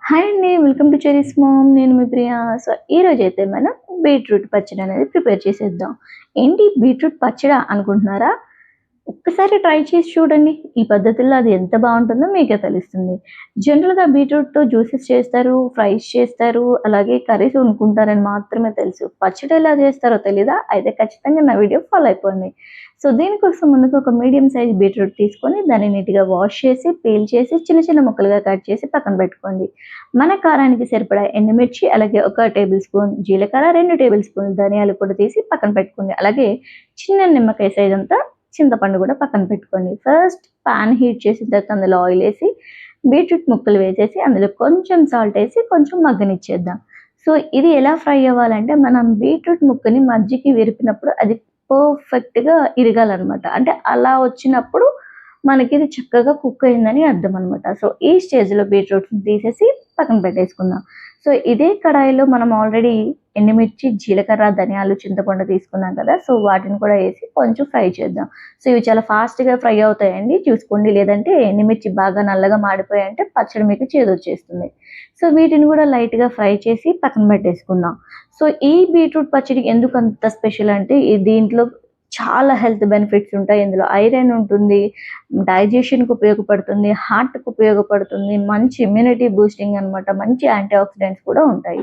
Hi అండి. Welcome to Cherry's mom. నేను మీ ప్రియా. సో, ఈరోజైతే మనం బీట్రూట్ పచ్చడి అనేది ప్రిపేర్ చేసేద్దాం. ఏంటి బీట్రూట్ పచ్చడా అనుకుంటున్నారా? ఒక్కసారి ట్రై చేసి చూడండి. ఈ పద్ధతిలో అది ఎంత బావుంటుందో మీకే తెలుస్తుంది. జనరల్‌గా బీట్రూట్‌తో జ్యూసెస్ చేస్తారు, ఫ్రైస్ చేస్తారు, అలాగే కర్రీస్ వండుకుంటారని మాత్రమే తెలుసు. పచ్చడి ఎలా చేస్తారో తెలీదా? అయితే ఖచ్చితంగా నా వీడియో ఫాలో అయిపోండి. సో, దీనికోసం ముందుగా ఒక మీడియం సైజ్ బీట్రూట్ తీసుకొని దాన్ని నీట్‌గా వాష్ చేసి, పీల్ చేసి చిన్న చిన్న ముక్కలుగా కట్ చేసి పక్కన పెట్టుకోండి. మన కారానికి సరిపడా ఎండుమిర్చి, అలాగే ఒక టేబుల్ స్పూన్ జీలకర్ర, 2 టేబుల్ స్పూన్లు ధనియాలు కూడా తీసి పక్కన పెట్టుకోండి. అలాగే చిన్న నిమ్మకాయ సైజ్ అంతా చింతపండు కూడా పక్కన పెట్టుకోండి. ఫస్ట్ పాన్ హీట్ చేసిన తర్వాత అందులో ఆయిల్ ఏసి, బీట్రూట్ ముక్కలు వేసేసి, అందులో కొంచెం సాల్ట్ ఏసి కొంచెం మగ్గనిచ్చేద్దాం. సో, ఇది ఎలా ఫ్రై అవ్వాలంటే మనం బీట్రూట్ ముక్కని మధ్యకి విరిపినప్పుడు అది పర్ఫెక్ట్‌గా ఇరగాలనమాట. అంటే అలా వచ్చినప్పుడు మనకిది చక్కగా కుక్ అయిందని అర్థం అనమాట. సో, ఈ స్టేజ్‌లో బీట్రూట్స్‌ని తీసేసి పక్కన పెట్టేసుకుందాం. సో, ఇదే కడాయిలో మనం ఆల్రెడీ ఎండుమిర్చి, జీలకర్ర, ధనియాలు, చింతపండు తీసుకున్నాం కదా! సో, వాటిని కూడా ఏసి కొంచెం ఫ్రై చేద్దాం. సో, ఇవి చాలా ఫాస్ట్‌గా ఫ్రై అవుతాయండి చూసుకోండి. లేదంటే ఎండుమిర్చి బాగా నల్లగా మాడిపోయాయంటే పచ్చడి మీకు చేదొచ్చేస్తుంది. సో, వీటిని కూడా లైట్‌గా ఫ్రై చేసి పక్కన పెట్టేసుకుందాం. సో, ఈ బీట్రూట్ పచ్చడి ఎందుకంత స్పెషల్ అంటే దీంట్లో చాలా హెల్త్ బెనిఫిట్స్ ఉంటాయి. ఇందులో ఐరన్ ఉంటుంది, డైజెషన్‌కి ఉపయోగపడుతుంది, హార్ట్‌కి ఉపయోగపడుతుంది, మంచి ఇమ్యూనిటీ బూస్టింగ్ అనమాట. మంచి యాంటీ ఆక్సిడెంట్స్ కూడా ఉంటాయి.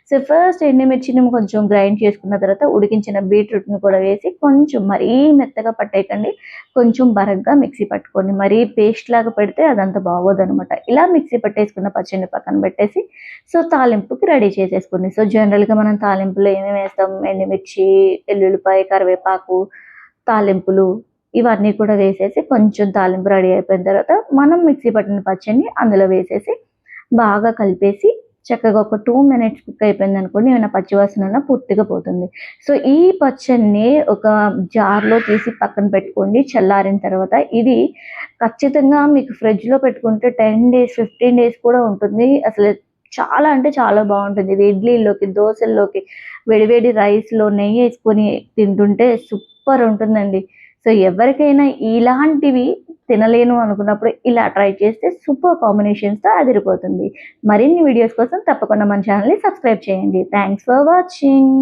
సో, ఫస్ట్ ఎండుమిర్చిని కొంచెం గ్రైండ్ చేసుకున్న తర్వాత ఉడికించిన బీట్రూట్‌ని కూడా వేసి కొంచెం మరీ మెత్తగా పట్టేయకండి. కొంచెం బరగ్గా మిక్సీ పట్టుకోండి. మరీ పేస్ట్ లాగా పెడితే అదంత బాగోదనమాట. ఇలా మిక్సీ పట్టేసుకున్న పచ్చడిని పక్కన పెట్టేసి సో, తాలింపుకి రెడీ చేసేసుకోండి. సో, జనరల్‌గా మనం తాలింపులో ఏమేమి వేస్తాం ఎండుమిర్చి, ఎల్లుల్లిపాయ, కరివేపాకు, తాలింపులు ఇవన్నీ కూడా వేసేసి కొంచెం తాలింపు రెడీ అయిపోయిన తర్వాత మనం మిక్సీ పట్టిన పచ్చడిని అందులో వేసేసి బాగా కలిపేసి చక్కగా ఒక 2 మినిట్స్ కుక్ అయిపోయిందనుకోండి ఏమైనా పచ్చివాసన ఉన్నా పూర్తిగా పోతుంది. సో, ఈ పచ్చడిని ఒక జార్‌లో తీసి పక్కన పెట్టుకోండి. చల్లారిన తర్వాత ఇది ఖచ్చితంగా మీకు ఫ్రిడ్జ్‌లో పెట్టుకుంటే 10 డేస్, 15 డేస్ కూడా ఉంటుంది. అసలు చాలా అంటే చాలా బావుంటుంది. ఇది ఇడ్లీలోకి, దోసల్లోకి, వేడి వేడి రైస్‌లో నెయ్యేసుకొని తింటుంటే సూపర్ ఉంటుందండి. సో, ఎవరికైనా ఇలాంటివి తినలేను అనుకున్నప్పుడు ఇలా ట్రై చేస్తే సూపర్ కాంబినేషన్స్‌తో అదిరిపోతుంది. మరిన్ని వీడియోస్ కోసం తప్పకుండా మన ఛానెల్‌ని సబ్స్క్రైబ్ చేయండి. Thanks for watching.